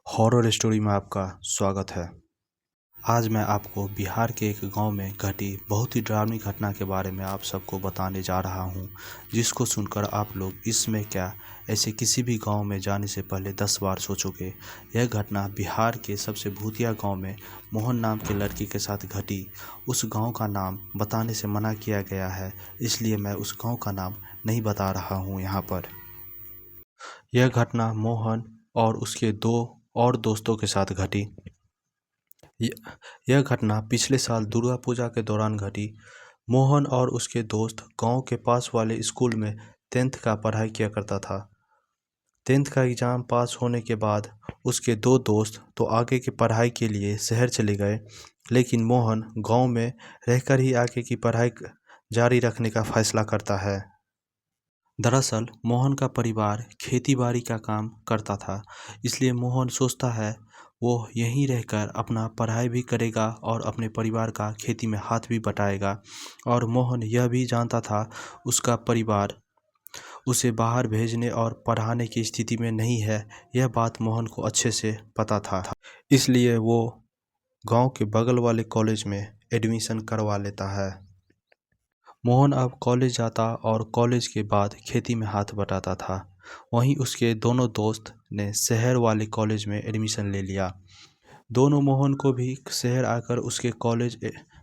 Horror story में आपका स्वागत है। आज मैं आपको बिहार के एक गांव में घटी बहुत ही डरावनी घटना के बारे में आप सबको बताने जा रहा हूं, जिसको सुनकर आप लोग इसमें क्या ऐसे किसी भी गांव में जाने से पहले 10 बार सोचोगे। यह घटना बिहार के सबसे भूतिया गांव में मोहन नाम के लड़की के साथ घटी। उस गांव का नाम बताने से मना किया गया है, इसलिए मैं उस गाँव का नाम नहीं बता रहा हूँ यहाँ पर। यह घटना मोहन और उसके 2 और दोस्तों के साथ घटी। यह घटना पिछले साल दुर्गा पूजा के दौरान घटी। मोहन और उसके दोस्त गांव के पास वाले स्कूल में 10th का पढ़ाई किया करता था। 10th का एग्ज़ाम पास होने के बाद उसके 2 दोस्त तो आगे की पढ़ाई के लिए शहर चले गए, लेकिन मोहन गांव में रहकर ही आगे की पढ़ाई जारी रखने का फैसला करता है। दरअसल मोहन का परिवार खेती बाड़ी का काम करता था, इसलिए मोहन सोचता है वो यहीं रहकर अपना पढ़ाई भी करेगा और अपने परिवार का खेती में हाथ भी बटाएगा। और मोहन यह भी जानता था उसका परिवार उसे बाहर भेजने और पढ़ाने की स्थिति में नहीं है। यह बात मोहन को अच्छे से पता था, इसलिए वो गांव के बगल वाले कॉलेज में एडमिशन करवा लेता है। मोहन अब कॉलेज जाता और कॉलेज के बाद खेती में हाथ बटाता था। वहीं उसके दोनों दोस्त ने शहर वाले कॉलेज में एडमिशन ले लिया। दोनों मोहन को भी शहर आकर उसके कॉलेज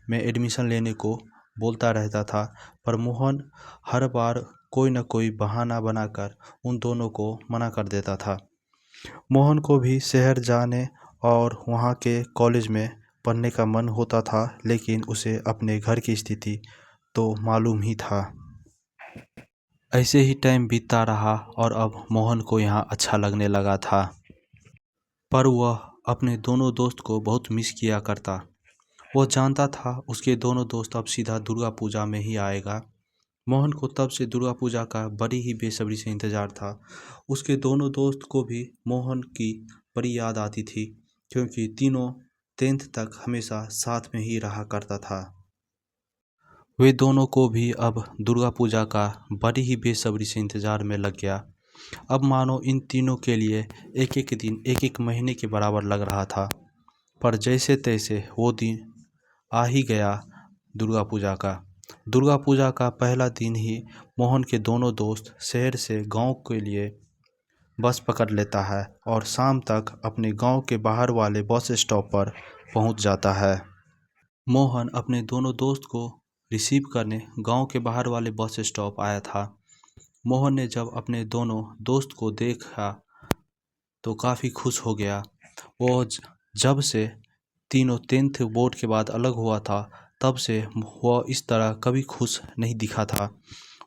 में एडमिशन लेने को बोलता रहता था, पर मोहन हर बार कोई न कोई बहाना बनाकर उन दोनों को मना कर देता था। मोहन को भी शहर जाने और वहाँ के कॉलेज में पढ़ने का मन होता था, लेकिन उसे अपने घर की स्थिति तो मालूम ही था। ऐसे ही टाइम बीतता रहा और अब मोहन को यहाँ अच्छा लगने लगा था, पर वह अपने दोनों दोस्त को बहुत मिस किया करता। वो जानता था उसके दोनों दोस्त अब सीधा दुर्गा पूजा में ही आएगा। मोहन को तब से दुर्गा पूजा का बड़ी ही बेसब्री से इंतज़ार था। उसके दोनों दोस्त को भी मोहन की बड़ी याद आती थी, क्योंकि तीनों 10th तक हमेशा साथ में ही रहा करता था। वे दोनों को भी अब दुर्गा पूजा का बड़ी ही बेसब्री से इंतज़ार में लग गया। अब मानो इन तीनों के लिए एक एक दिन एक एक महीने के बराबर लग रहा था। पर जैसे तैसे वो दिन आ ही गया दुर्गा पूजा का। दुर्गा पूजा का पहला दिन ही मोहन के दोनों दोस्त शहर से गांव के लिए बस पकड़ लेता है और शाम तक अपने गांव के बाहर वाले बस स्टॉप पर पहुंच जाता है। मोहन अपने दोनों दोस्त को रिसीव करने गांव के बाहर वाले बस स्टॉप आया था। मोहन ने जब अपने दोनों दोस्त को देखा तो काफ़ी खुश हो गया। वो जब से तीनों 10th बोर्ड के बाद अलग हुआ था, तब से वह इस तरह कभी खुश नहीं दिखा था।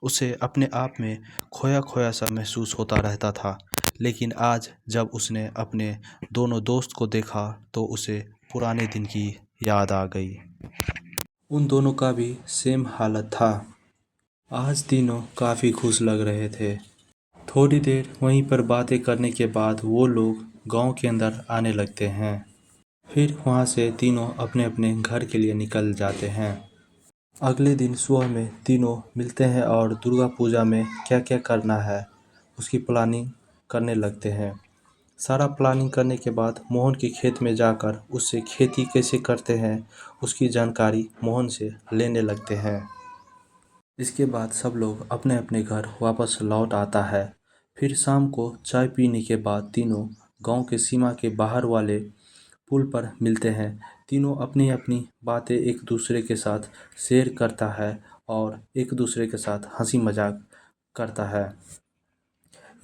उसे अपने आप में खोया खोया सा महसूस होता रहता था, लेकिन आज जब उसने अपने दोनों दोस्त को देखा तो उसे पुराने दिन की याद आ गई। उन दोनों का भी सेम हालत था। आज तीनों काफ़ी खुश लग रहे थे। थोड़ी देर वहीं पर बातें करने के बाद वो लोग गांव के अंदर आने लगते हैं। फिर वहां से तीनों अपने अपने घर के लिए निकल जाते हैं। अगले दिन सुबह में तीनों मिलते हैं और दुर्गा पूजा में क्या क्या करना है उसकी प्लानिंग करने लगते हैं। सारा प्लानिंग करने के बाद मोहन के खेत में जाकर उससे खेती कैसे करते हैं उसकी जानकारी मोहन से लेने लगते हैं। इसके बाद सब लोग अपने अपने घर वापस लौट आता है। फिर शाम को चाय पीने के बाद तीनों गांव के सीमा के बाहर वाले पुल पर मिलते हैं। तीनों अपनी अपनी बातें एक दूसरे के साथ शेयर करता है और एक दूसरे के साथ हंसी मजाक करता है।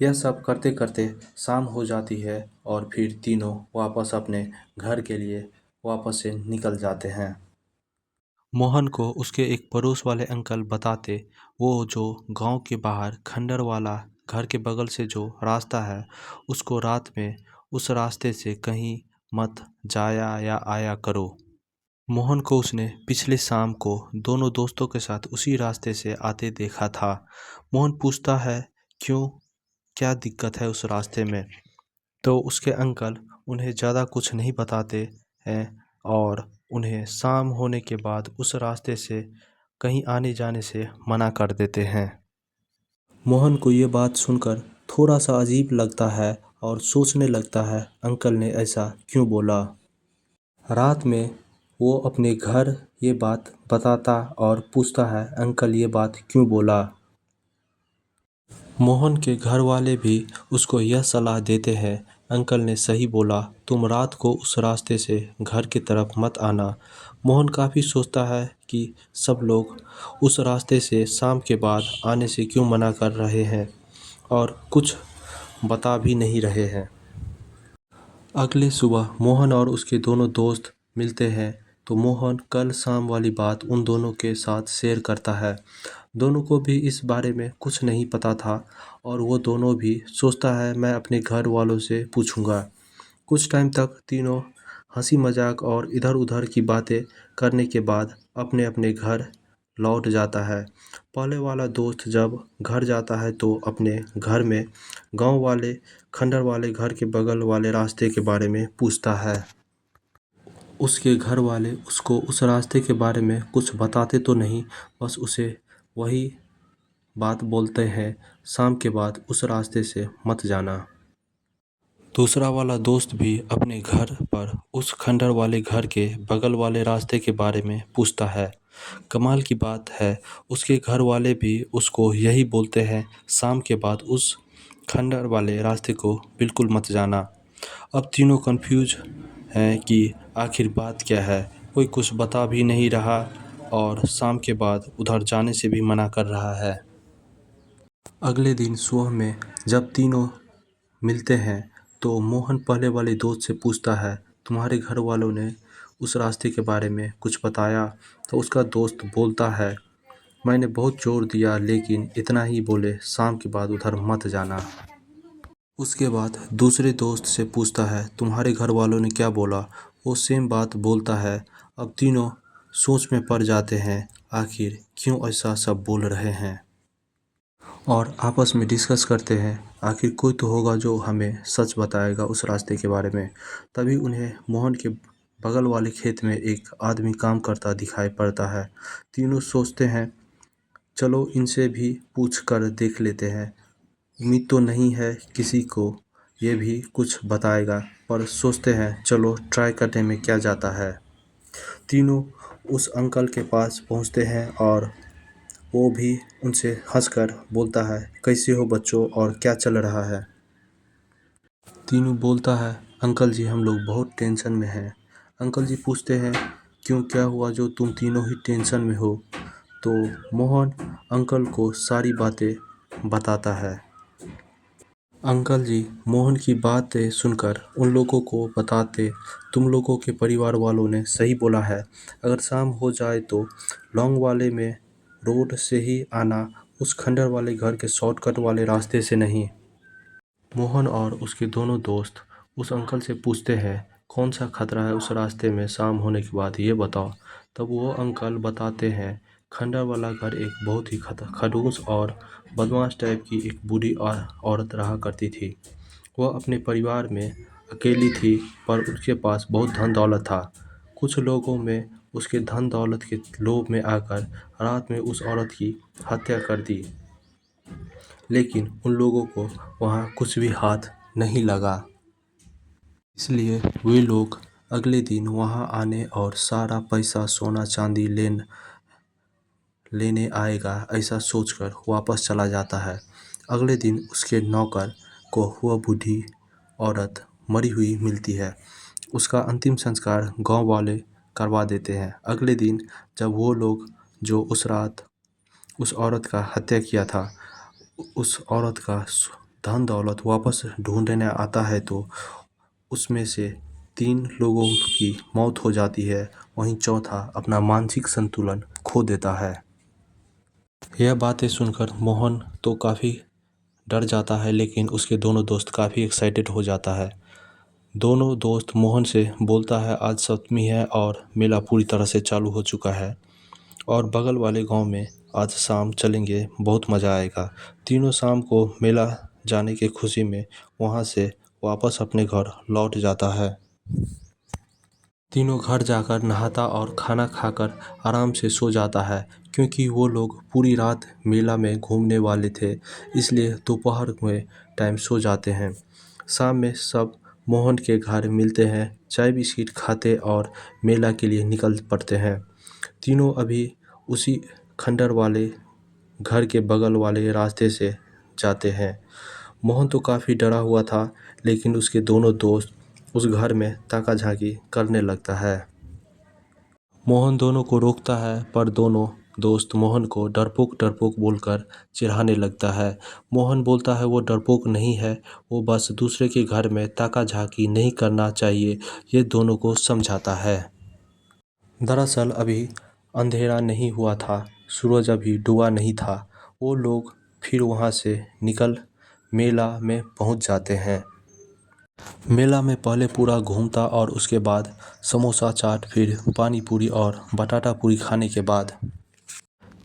यह सब करते करते शाम हो जाती है और फिर तीनों वापस अपने घर के लिए वापस से निकल जाते हैं। मोहन को उसके एक पड़ोस वाले अंकल बताते वो जो गांव के बाहर खंडर वाला घर के बगल से जो रास्ता है उसको रात में उस रास्ते से कहीं मत जाया या आया करो। मोहन को उसने पिछले शाम को दोनों दोस्तों के साथ उसी रास्ते से आते देखा था। मोहन पूछता है क्यों, क्या दिक्कत है उस रास्ते में, तो उसके अंकल उन्हें ज़्यादा कुछ नहीं बताते हैं और उन्हें शाम होने के बाद उस रास्ते से कहीं आने जाने से मना कर देते हैं। मोहन को ये बात सुनकर थोड़ा सा अजीब लगता है और सोचने लगता है अंकल ने ऐसा क्यों बोला। रात में वो अपने घर ये बात बताता और पूछता है अंकल ये बात क्यों बोला। मोहन के घर वाले भी उसको यह सलाह देते हैं अंकल ने सही बोला, तुम रात को उस रास्ते से घर की तरफ मत आना। मोहन काफ़ी सोचता है कि सब लोग उस रास्ते से शाम के बाद आने से क्यों मना कर रहे हैं और कुछ बता भी नहीं रहे हैं। अगले सुबह मोहन और उसके दोनों दोस्त मिलते हैं तो मोहन कल शाम वाली बात उन दोनों के साथ शेयर करता है। दोनों को भी इस बारे में कुछ नहीं पता था और वो दोनों भी सोचता है मैं अपने घर वालों से पूछूंगा। कुछ टाइम तक तीनों हंसी मजाक और इधर उधर की बातें करने के बाद अपने अपने घर लौट जाता है। पहले वाला दोस्त जब घर जाता है तो अपने घर में गांव वाले खंडर वाले घर के बगल वाले रास्ते के बारे में पूछता है। उसके घर वाले उसको उस रास्ते के बारे में कुछ बताते तो नहीं, बस उसे वही बात बोलते हैं शाम के बाद उस रास्ते से मत जाना। दूसरा वाला दोस्त भी अपने घर पर उस खंडर वाले घर के बगल वाले रास्ते के बारे में पूछता है। कमाल की बात है उसके घर वाले भी उसको यही बोलते हैं शाम के बाद उस खंडर वाले रास्ते को बिल्कुल मत जाना। अब तीनों कंफ्यूज हैं कि आखिर बात क्या है, कोई कुछ बता भी नहीं रहा और शाम के बाद उधर जाने से भी मना कर रहा है। अगले दिन सुबह में जब तीनों मिलते हैं तो मोहन पहले वाले दोस्त से पूछता है तुम्हारे घर वालों ने उस रास्ते के बारे में कुछ बताया। तो उसका दोस्त बोलता है मैंने बहुत जोर दिया लेकिन इतना ही बोले शाम के बाद उधर मत जाना। उसके बाद दूसरे दोस्त से पूछता है तुम्हारे घर वालों ने क्या बोला। वो सेम बात बोलता है। अब तीनों सोच में पड़ जाते हैं आखिर क्यों ऐसा सब बोल रहे हैं और आपस में डिस्कस करते हैं आखिर कोई तो होगा जो हमें सच बताएगा उस रास्ते के बारे में। तभी उन्हें मोहन के बगल वाले खेत में एक आदमी काम करता दिखाई पड़ता है। तीनों सोचते हैं चलो इनसे भी पूछ कर देख लेते हैं, उम्मीद तो नहीं है किसी को ये भी कुछ बताएगा, पर सोचते हैं चलो ट्राई करने में क्या जाता है। तीनों उस अंकल के पास पहुंचते हैं और वो भी उनसे हंसकर बोलता है कैसे हो बच्चों और क्या चल रहा है। तीनों बोलता है अंकल जी हम लोग बहुत टेंशन में हैं। अंकल जी पूछते हैं क्यों क्या हुआ जो तुम तीनों ही टेंशन में हो। तो मोहन अंकल को सारी बातें बताता है। अंकल जी मोहन की बातें सुनकर उन लोगों को बताते तुम लोगों के परिवार वालों ने सही बोला है, अगर शाम हो जाए तो लॉन्ग वाले में रोड से ही आना, उस खंडर वाले घर के शॉर्टकट वाले रास्ते से नहीं। मोहन और उसके दोनों दोस्त उस अंकल से पूछते हैं कौन सा खतरा है उस रास्ते में शाम होने के बाद ये बताओ। तब वो अंकल बताते हैं खंडर वाला घर एक बहुत ही खड़ूस और बदमाश टाइप की एक बूढ़ी औरत रहा करती थी। वह अपने परिवार में अकेली थी पर उसके पास बहुत धन दौलत था। कुछ लोगों में उसके धन दौलत के लोभ में आकर रात में उस औरत की हत्या कर दी, लेकिन उन लोगों को वहाँ कुछ भी हाथ नहीं लगा। इसलिए वे लोग अगले दिन वहाँ आने और सारा पैसा सोना चांदी लेने आएगा ऐसा सोचकर वापस चला जाता है। अगले दिन उसके नौकर को वह बूढ़ी औरत मरी हुई मिलती है। उसका अंतिम संस्कार गांव वाले करवा देते हैं। अगले दिन जब वो लोग जो उस रात उस औरत का हत्या किया था उस औरत का धन दौलत वापस ढूंढने आता है तो उसमें से 3 लोगों की मौत हो जाती है, वहीं चौथा अपना मानसिक संतुलन खो देता है। यह बातें सुनकर मोहन तो काफ़ी डर जाता है लेकिन उसके दोनों दोस्त काफ़ी एक्साइटेड हो जाता है। दोनों दोस्त मोहन से बोलता है आज सप्तमी है और मेला पूरी तरह से चालू हो चुका है और बगल वाले गांव में आज शाम चलेंगे, बहुत मज़ा आएगा। तीनों शाम को मेला जाने की खुशी में वहां से वापस अपने घर लौट जाता है। तीनों घर जाकर नहाता और खाना खाकर आराम से सो जाता है क्योंकि वो लोग पूरी रात मेला में घूमने वाले थे, इसलिए दोपहर में टाइम सो जाते हैं। शाम में सब मोहन के घर मिलते हैं, चाय बिस्किट खाते और मेला के लिए निकल पड़ते हैं। तीनों अभी उसी खंडर वाले घर के बगल वाले रास्ते से जाते हैं। मोहन तो काफ़ी डरा हुआ था, लेकिन उसके दोनों दोस्त उस घर में ताका-झाकी करने लगता है। मोहन दोनों को रोकता है, पर दोनों दोस्त मोहन को डरपोक डरपोक बोलकर चिढ़ाने लगता है। मोहन बोलता है वो डरपोक नहीं है, वो बस दूसरे के घर में ताका-झाकी नहीं करना चाहिए, ये दोनों को समझाता है। दरअसल अभी अंधेरा नहीं हुआ था, सूरज अभी डूबा नहीं था। वो लोग फिर वहाँ से निकल मेला में पहुँच जाते हैं। मेला में पहले पूरा घूमता और उसके बाद समोसा चाट, फिर पानी पूरी और बटाटा पूरी खाने के बाद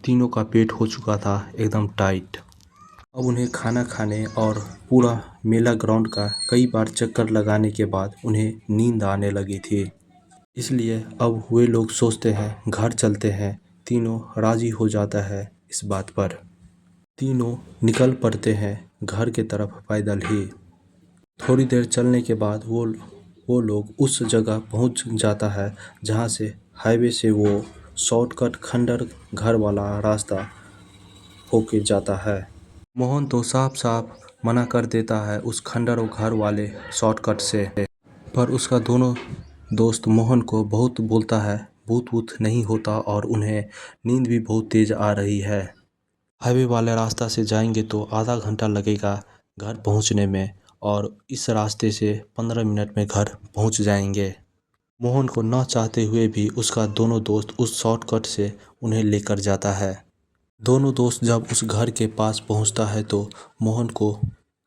तीनों का पेट हो चुका था एकदम टाइट। अब उन्हें खाना खाने और पूरा मेला ग्राउंड का कई बार चक्कर लगाने के बाद उन्हें नींद आने लगी थी। इसलिए अब वे लोग सोचते हैं घर चलते हैं। तीनों राजी हो जाता है इस बात पर। तीनों निकल पड़ते हैं घर के तरफ पैदल ही। थोड़ी देर चलने के बाद वो लोग उस जगह पहुंच जाता है जहां से हाईवे से वो शॉर्टकट खंडर घर वाला रास्ता होके जाता है। मोहन तो साफ साफ मना कर देता है उस खंडर और घर वाले शॉर्टकट से, पर उसका दोनों दोस्त मोहन को बहुत बोलता है भूत वूत नहीं होता और उन्हें नींद भी बहुत तेज आ रही है। हाईवे वाले रास्ता से जाएंगे तो आधा घंटा लगेगा घर पहुंचने में, और इस रास्ते से 15 मिनट में घर पहुंच जाएंगे। मोहन को ना चाहते हुए भी उसका दोनों दोस्त उस शॉर्टकट से उन्हें लेकर जाता है। दोनों दोस्त जब उस घर के पास पहुंचता है तो मोहन को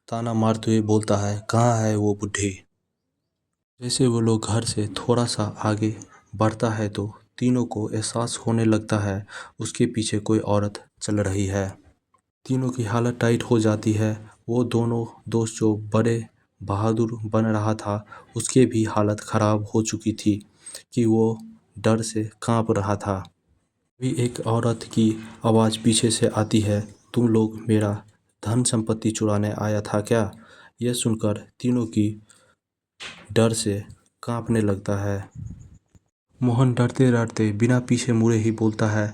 ताना मारते हुए बोलता है, कहाँ है वो बुढ़ी। जैसे वो लोग घर से थोड़ा सा आगे बढ़ता है तो तीनों को एहसास होने लगता है उसके पीछे कोई औरत चल रही है। तीनों की हालत टाइट हो जाती है। वो दोनों दोस्त जो बड़े बहादुर बन रहा था उसके भी हालत ख़राब हो चुकी थी कि वो डर से कांप रहा था। अभी एक औरत की आवाज़ पीछे से आती है, तुम लोग मेरा धन संपत्ति चुराने आया था क्या। यह सुनकर तीनों की डर से कांपने लगता है। मोहन डरते डरते बिना पीछे मुड़े ही बोलता है,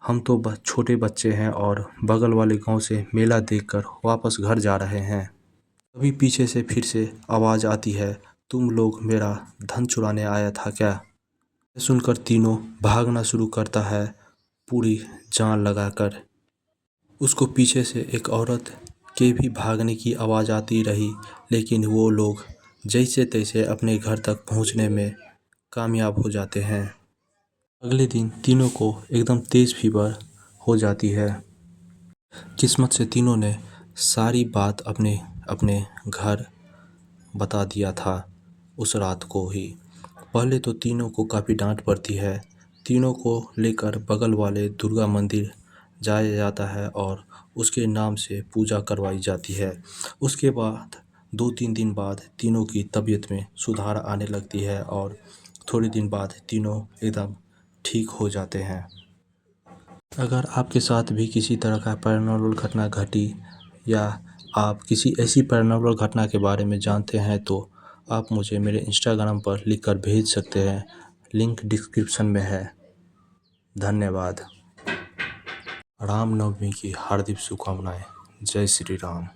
हम तो बस छोटे बच्चे हैं और बगल वाले गांव से मेला देखकर वापस घर जा रहे हैं। तभी पीछे से फिर से आवाज़ आती है, तुम लोग मेरा धन चुराने आया था क्या। यह सुनकर तीनों भागना शुरू करता है पूरी जान लगाकर। उसको पीछे से एक औरत के भी भागने की आवाज़ आती रही, लेकिन वो लोग जैसे तैसे अपने घर तक पहुंचने में कामयाब हो जाते हैं। अगले दिन तीनों को एकदम तेज़ फीवर हो जाती है। किस्मत से तीनों ने सारी बात अपने अपने घर बता दिया था उस रात को ही। पहले तो तीनों को काफ़ी डांट पड़ती है। तीनों को लेकर बगल वाले दुर्गा मंदिर जाया जाता है और उसके नाम से पूजा करवाई जाती है। उसके बाद 2-3 दिन बाद तीनों की तबीयत में सुधार आने लगती है और थोड़े दिन बाद तीनों एकदम ठीक हो जाते हैं। अगर आपके साथ भी किसी तरह का पैरानॉर्मल घटना घटी या आप किसी ऐसी पैरानॉर्मल घटना के बारे में जानते हैं तो आप मुझे मेरे इंस्टाग्राम पर लिखकर भेज सकते हैं। लिंक डिस्क्रिप्शन में है। धन्यवाद। रामनवमी की हार्दिक शुभकामनाएं। जय श्री राम।